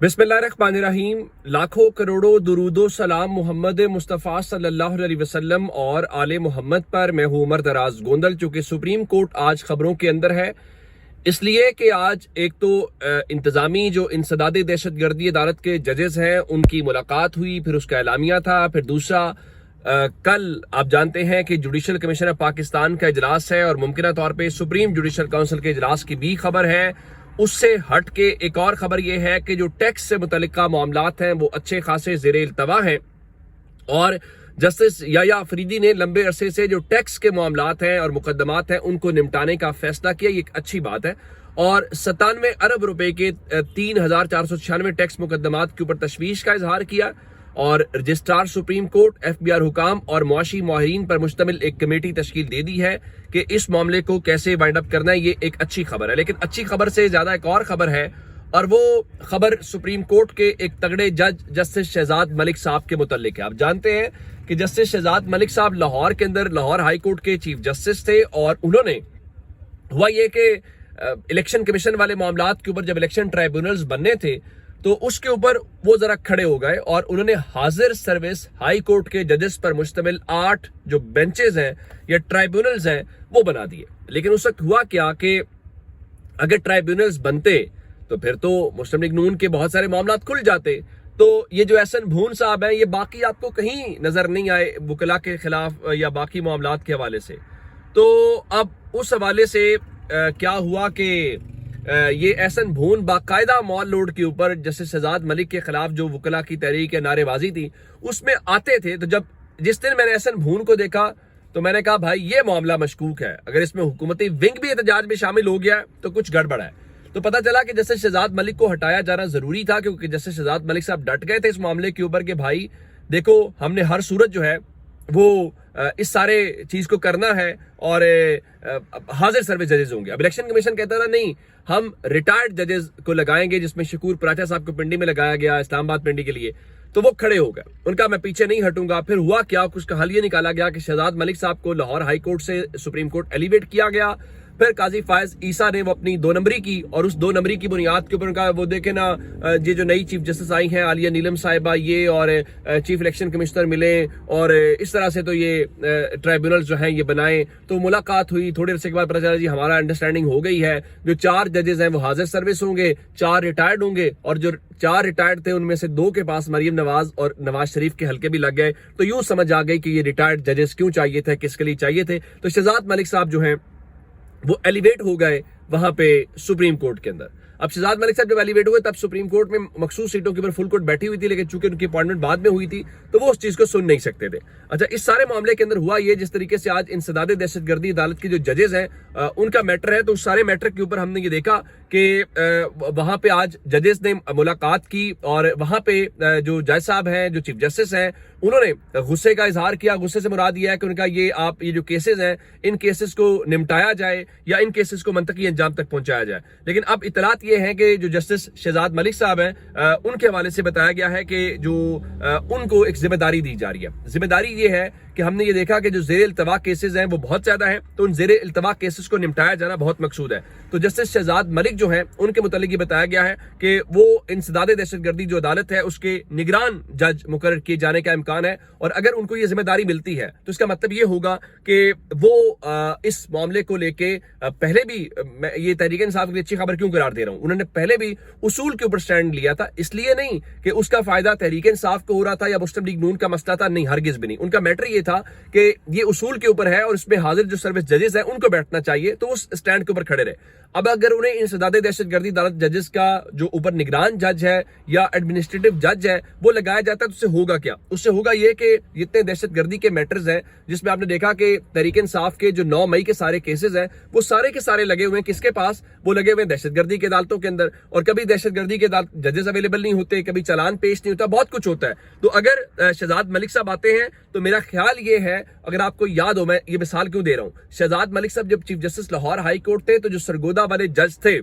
बिस्मिल्लाहिर्रहमानिर्रहीम। लाखों करोड़ों दुरूदो सलाम मोहम्मद मुस्तफ़ा सल्लल्लाहु अलैहि वसल्लम और आले मोहम्मद पर। मैं हूँ उमर दराज गोंदल। चूँकि सुप्रीम कोर्ट आज खबरों के अंदर है, इसलिए कि आज एक तो इंतज़ामी जो इंसदाद दहशतगर्दी अदालत के जजेस हैं उनकी मुलाकात हुई, फिर उसका एलामिया था। फिर दूसरा कल आप जानते हैं कि जुडिशल कमीशन ऑफ पाकिस्तान का इजलास है और मुमकिन तौर पर सुप्रीम जुडिशल काउंसिल के इजलास की भी खबर है। उससे हट के एक और खबर यह है कि जो टैक्स से मुतल्लिका मामलात हैं वो अच्छे खासे ज़ेरे इल्तवा हैं और जस्टिस याया अफरीदी ने लंबे अरसे से जो टैक्स के मामलात हैं और मुकदमात हैं उनको निपटाने का फैसला किया। ये एक अच्छी बात है। और 97 अरब रुपए के 3,496 टैक्स मुकदमात के ऊपर तशवीश का इजहार किया और रजिस्ट्रार सुप्रीम कोर्ट, FBI हुकाम और मुआशी माहिरीन पर मुश्तमिल एक कमेटी तश्कील दे दी है कि इस मामले को कैसे वाइंड अप करना है। ये एक अच्छी खबर है। लेकिन अच्छी खबर से ज्यादा एक और खबर है और वो खबर सुप्रीम कोर्ट के एक तगड़े जज जस्टिस शहजाद मलिक साहब के मुतल्लिक है। आप जानते हैं कि जस्टिस शहजाद मलिक साहब लाहौर के अंदर लाहौर हाई कोर्ट के चीफ जस्टिस थे और उन्होंने हुआ ये कि इलेक्शन कमीशन वाले मामलात के ऊपर जब इलेक्शन ट्राइब्यूनल्स बनने थे तो उसके ऊपर वो जरा खड़े हो गए और उन्होंने हाजिर सर्विस हाई कोर्ट के जजेस पर मुश्तमिल 8 जो बेंचेस हैं या ट्राइब्यूनल्स हैं वो बना दिए। लेकिन उस वक्त हुआ क्या कि अगर ट्राइब्यूनल्स बनते तो फिर तो मुस्लिम लीग नून के बहुत सारे मामलात खुल जाते। तो ये जो एहसन भून साहब हैं ये बाकी आपको कहीं नजर नहीं आए वकला के खिलाफ या बाकी मामलात के हवाले से। तो अब उस हवाले से क्या हुआ कि ये एहसन भून बाकायदा मॉल रोड के ऊपर जस्टिस शहजाद मलिक के खिलाफ जो वकला की तहरीक या नारेबाजी थी उसमें आते थे। तो जब जिस दिन मैंने एहसन भून को देखा तो मैंने कहा भाई ये मामला मशकूक है, अगर इसमें हुकूमती विंग भी एहतजाज में शामिल हो गया तो कुछ गड़बड़ है। तो पता चला कि जस्टिस शहजाद मलिक को हटाया जाना जरूरी था क्योंकि जस्टिस शहजाद मलिक साहब डट गए थे इस मामले के ऊपर कि भाई देखो हमने हर सूरत जो है वो इस सारे चीज को करना है और हाजिर सर्विस जजेस होंगे। अब इलेक्शन कमीशन कहता था नहीं हम रिटायर्ड जजेस को लगाएंगे, जिसमें शकूर पराठा साहब को पिंडी में लगाया गया इस्लामाबाद पिंडी के लिए। तो वो खड़े हो गए, उनका मैं पीछे नहीं हटूंगा। फिर हुआ क्या, कुछ का हल ये निकाला गया कि शहजाद मलिक साहब को लाहौर हाई कोर्ट से सुप्रीम कोर्ट एलिवेट किया गया। फिर काजी फायज ईसा ने वो अपनी 2 नंबरी की और उस 2 नंबरी की बुनियाद के ऊपर उनका वो देखे ना ये जो नई चीफ जस्टिस आई हैं आलिया नीलम साहिबा ये और चीफ इलेक्शन कमिश्नर मिले और इस तरह से तो ये ट्राइब्यूनल जो हैं ये बनाए। तो मुलाकात हुई, थोड़े अरसे के बाद पता चला जी हमारा अंडरस्टैंडिंग हो गई है, जो 4 जजेस हैं वो हाजिर सर्विस होंगे, 4 रिटायर्ड होंगे और जो 4 रिटायर्ड थे उनमें से 2 के पास मरियम नवाज और नवाज शरीफ के हल्के भी लग गए। तो यूं समझ आ गई कि ये रिटायर्ड जजेस क्यों चाहिए थे, किसके लिए चाहिए थे। तो शहजाद मलिक साहब जो हैं वो एलिवेट हो गए वहां पे सुप्रीम कोर्ट के अंदर। अब शहजाद मलिक साहब जब एलिवेट हुए तब सुप्रीम कोर्ट में मखसूस सीटों के ऊपर फुल कोर्ट बैठी हुई थी, लेकिन चूंकि उनकी अपॉइंटमेंट बाद में हुई थी तो वो उस चीज को सुन नहीं सकते थे। अच्छा, इस सारे मामले के अंदर हुआ ये, जिस तरीके से आज इंसदाद दहशतगर्दी अदालत के जो जजेस हैं उनका मैटर है, तो उस सारे मैटर के ऊपर हमने ये देखा कि वहां पे आज जजेस ने मुलाकात की और वहां पे जो जज साहब हैं, जो चीफ जस्टिस हैं, उन्होंने गुस्से का इजहार किया। गुस्से से मुराद यह है कि उनका ये जो केसेस हैं इन केसेस को निपटाया जाए या इन केसेस को मंतकी अंजाम तक पहुंचाया जाए। लेकिन अब इतलात ये है कि जो जस्टिस शहजाद मलिक साहब हैं उनके हवाले से बताया गया है कि जो उनको एक जिम्मेदारी दी जा रही है। जिम्मेदारी ये है कि हमने ये देखा कि जो ज़ेरे इल्तवा केसेस हैं वो बहुत ज्यादा हैं, तो उन ज़ेरे इल्तवा केसेस को निपटाया जाना बहुत मकसूद है। तो जस्टिस शहजाद मलिक जो हैं उनके मुतालिक ये बताया गया है कि वो इंसदाद दहशतगर्दी जो अदालत है उसके निगरान जज मुकर्रर किए जाने का इम्कान है और अगर उनको ये जिम्मेदारी मिलती है तो इसका मतलब ये होगा कि वो इस मामले को लेके पहले भी, मैं ये तहरीक इंसाफ के लिए अच्छी खबर क्यों करार दे रहा हूं, उन्होंने पहले भी उसूल के ऊपर स्टैंड लिया था। इसलिए नहीं कि उसका फायदा तहरीक इंसाफ को हो रहा था या मुस्लिम लीग नून का मसला था, नहीं, हरगिज भी नहीं। उनका मैटर ये था कि ये उसूल के ऊपर है और इसमें हाजिर जो सर्विस जजेस हैं उनको बैठना चाहिए, तो उस स्टैंड के ऊपर खड़े रहे। अब अगर उन्हें इंसदाद दहशतगर्दी अदालत जजेस का जो ऊपर निगरान जज है या एडमिनिस्ट्रेटिव जज है वो लगाया जाता है तो उससे होगा क्या? उससे होगा ये कि जितने दहशतगर्दी के मैटर्स हैं जिसमें आपने देखा कि तहरीक इंसाफ के जो 9 मई के सारे केसेस हैं वो सारे के सारे लगे हुए हैं किसके पास? वो लगे हुए हैं दहशतगर्दी की अदालतों के अंदर। और कभी दहशतगर्दी के जजेस अवेलेबल नहीं होते, कभी चालान पेश नहीं होता, बहुत कुछ होता है। तो अगर शहजाद मलिक साहब आते हैं तो मेरा ख्याल ये है, अगर आपको याद हो, मैं ये मिसाल क्यों दे रहा हूं, शहजाद मलिक साहब जब chief justice Lahore high court थे तो जो सरगोदा वाले जज थे,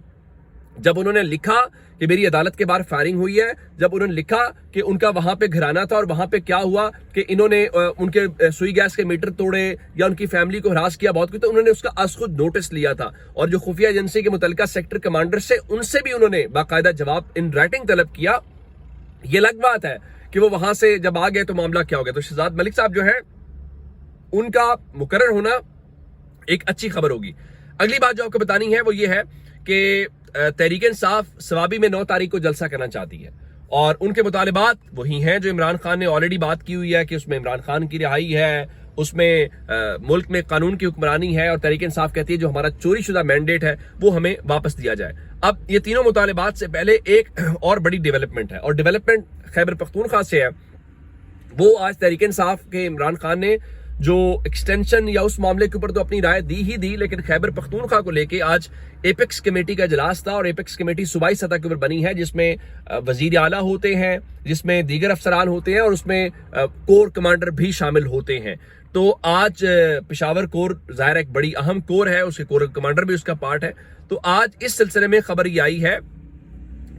जब उन्होंने लिखा کہ میری عدالت کے باہر فائرنگ ہوئی ہے، جب انہوں نے لکھا کہ ان کا وہاں پہ گھرانہ تھا اور وہاں پہ کیا ہوا کہ انہوں نے ان کے سوئی گیس کے میٹر توڑے یا ان کی فیملی کو ہراس کیا بہت کچھ، تو انہوں نے اس کا از خود نوٹس لیا تھا اور جو خفیہ ایجنسی کے متعلقہ سیکٹر کمانڈر سے ان سے بھی انہوں نے باقاعدہ جواب ان رائٹنگ طلب کیا۔ یہ الگ بات ہے کہ وہ وہاں سے جب آ گئے تو معاملہ کیا ہو گیا۔ تو شہزاد ملک صاحب جو ہے ان کا مقرر ہونا ایک اچھی خبر ہوگی۔ اگلی بات جو آپ کو بتانی ہے وہ یہ ہے کہ تحریک انصاف ثوابی میں 9 تاریخ کو جلسہ کرنا چاہتی ہے اور ان کے مطالبات وہی ہیں جو عمران خان نے آلریڈی بات کی ہوئی ہے کہ اس میں عمران خان کی رہائی ہے، اس میں ملک میں قانون کی حکمرانی ہے، اور تحریک انصاف کہتی ہے جو ہمارا چوری شدہ مینڈیٹ ہے وہ ہمیں واپس دیا جائے۔ اب یہ تینوں مطالبات سے پہلے ایک اور بڑی ڈیولپمنٹ ہے، اور ڈیولپمنٹ خیبر پختونخوا سے ہے۔ وہ آج تحریک انصاف کے عمران خان نے جو ایکسٹینشن یا اس معاملے کے اوپر تو اپنی رائے دی ہی دی، لیکن خیبر پختونخوا کو لے کے آج ایپیکس کمیٹی کا اجلاس تھا، اور ایپیکس کمیٹی صوبائی سطح کے اوپر بنی ہے جس میں وزیر اعلیٰ ہوتے ہیں، جس میں دیگر افسران ہوتے ہیں، اور اس میں کور کمانڈر بھی شامل ہوتے ہیں۔ تو آج پشاور کور ظاہر ایک بڑی اہم کور ہے، اس کے کور کمانڈر بھی اس کا پارٹ ہے۔ تو آج اس سلسلے میں خبر یہ آئی ہے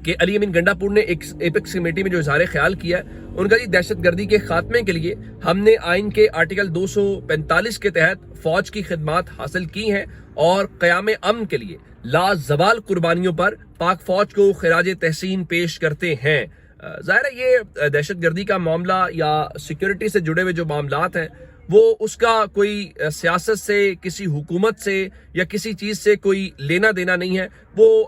کہ علی امین گنڈا پور نے ایپیکس کمیٹی میں جو اظہار خیال کیا ہے ان کا دہشت گردی کے خاتمے کے لیے ہم نے آئین کے آرٹیکل 245 کے تحت فوج کی خدمات حاصل کی ہیں اور قیام امن کے لیے لازوال قربانیوں پر پاک فوج کو خراج تحسین پیش کرتے ہیں۔ ظاہر ہے یہ دہشت گردی کا معاملہ یا سیکیورٹی سے جڑے ہوئے جو معاملات ہیں وہ اس کا کوئی سیاست سے، کسی حکومت سے یا کسی چیز سے کوئی لینا دینا نہیں ہے۔ وہ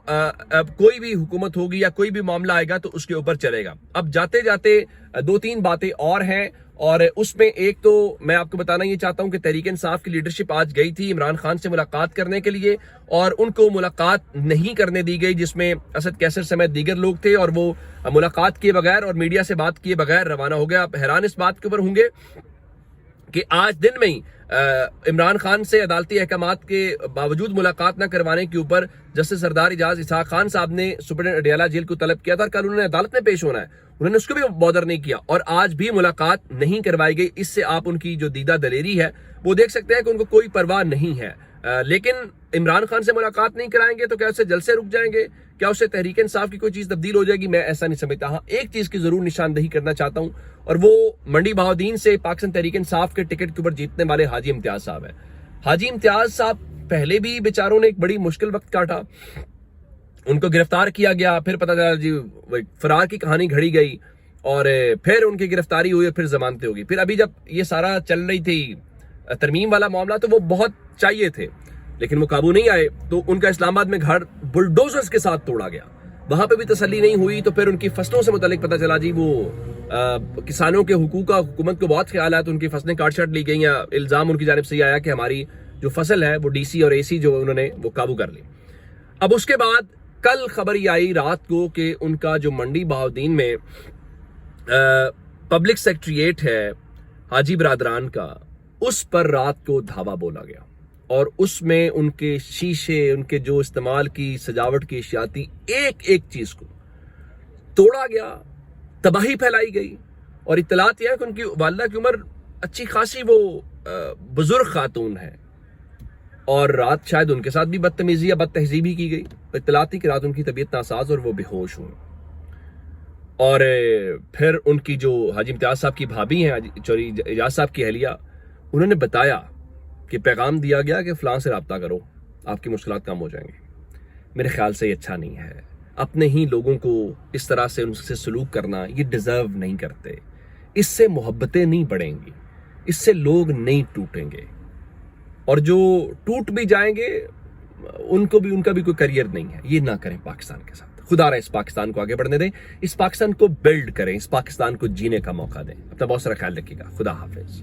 کوئی بھی حکومت ہوگی یا کوئی بھی معاملہ آئے گا تو اس کے اوپر چلے گا۔ اب جاتے جاتے 2-3 باتیں اور ہیں، اور اس میں ایک تو میں آپ کو بتانا یہ چاہتا ہوں کہ تحریک انصاف کی لیڈرشپ آج گئی تھی عمران خان سے ملاقات کرنے کے لیے، اور ان کو ملاقات نہیں کرنے دی گئی، جس میں اسد کیسر سمیت دیگر لوگ تھے، اور وہ ملاقات کیے بغیر اور میڈیا سے بات کیے بغیر روانہ ہو گیا۔ آپ حیران اس بات کے اوپر ہوں گے کہ آج دن میں ہی عمران خان سے عدالتی احکامات کے باوجود ملاقات نہ کروانے کے اوپر جسٹس سردار اعجاز اسحاق خان صاحب نے سپرنٹینڈنٹ اڈیالہ جیل کو طلب کیا تھا، کل انہوں نے عدالت میں پیش ہونا ہے، انہوں نے اس کو بھی بادر نہیں کیا، اور آج بھی ملاقات نہیں کروائی گئی۔ اس سے آپ ان کی جو دیدہ دلیری ہے وہ دیکھ سکتے ہیں کہ ان کو کوئی پرواہ نہیں ہے۔ لیکن عمران خان سے ملاقات نہیں کرائیں گے تو کیا اسے جلسے رک جائیں گے؟ کیا اسے تحریک انصاف کی کوئی چیز تبدیل ہو جائے گی؟ میں ایسا نہیں سمجھتا۔ ہاں ایک چیز کی ضرور نشاندہی کرنا چاہتا ہوں، اور وہ منڈی بہاؤدین سے پاکستان تحریک انصاف کے ٹکٹ کے اوپر جیتنے والے حاجی امتیاز صاحب ہیں۔ حاجی امتیاز صاحب پہلے بھی بیچاروں نے ایک بڑی مشکل وقت کاٹا، ان کو گرفتار کیا گیا، پھر پتہ چلا جی فرار کی کہانی گھڑی گئی، اور پھر ان کی گرفتاری ہوئی اور پھر ضمانتیں ہوگی۔ پھر ابھی جب یہ سارا چل رہی تھی ترمیم والا معاملہ تو وہ بہت چاہیے تھے لیکن وہ قابو نہیں آئے، تو ان کا اسلام آباد میں گھر بلڈوزرز کے ساتھ توڑا گیا۔ وہاں پہ بھی تسلی نہیں ہوئی، تو پھر ان کی فصلوں سے متعلق پتہ چلا جی وہ کسانوں کے حقوق کا حکومت کو بہت خیال ہے، تو ان کی فصلیں کاٹ چھٹ لی گئیں، یا الزام ان کی جانب سے یہ آیا کہ ہماری جو فصل ہے وہ ڈی سی اور اے سی جو انہوں نے وہ قابو کر لی۔ اب اس کے بعد کل خبر یہ آئی رات کو کہ ان کا جو منڈی بہاؤدین میں پبلک سیکریٹریٹ ہے حاجی برادران کا، اس پر رات کو دھاوا بولا گیا، اور اس میں ان کے شیشے، ان کے جو استعمال کی سجاوٹ کی اشیاء تھی، ایک ایک چیز کو توڑا گیا، تباہی پھیلائی گئی۔ اور اطلاعات یہ ہے کہ ان کی والدہ کی عمر اچھی خاصی وہ بزرگ خاتون ہے، اور رات شاید ان کے ساتھ بھی بدتمیزی یا بد تہذیبی کی گئی۔ اطلاعات تھی کہ رات ان کی طبیعت ناساز اور وہ بے ہوش ہوئی، اور پھر ان کی جو حاجی امتیاز صاحب کی بھابھی ہیں، چوری اعجاز صاحب کی اہلیہ، انہوں نے بتایا کہ پیغام دیا گیا کہ فلاں سے رابطہ کرو، آپ کی مشکلات کم ہو جائیں گے۔ میرے خیال سے یہ اچھا نہیں ہے، اپنے ہی لوگوں کو اس طرح سے ان سے سلوک کرنا یہ ڈیزرو نہیں کرتے۔ اس سے محبتیں نہیں بڑھیں گی، اس سے لوگ نہیں ٹوٹیں گے، اور جو ٹوٹ بھی جائیں گے ان کا بھی کوئی کریئر نہیں ہے۔ یہ نہ کریں پاکستان کے ساتھ۔ خدا رہا اس پاکستان کو آگے بڑھنے دیں، اس پاکستان کو بلڈ کریں، اس پاکستان کو جینے کا موقع دیں۔ اپنا بہت سارا خیال رکھیے گا۔ خدا حافظ۔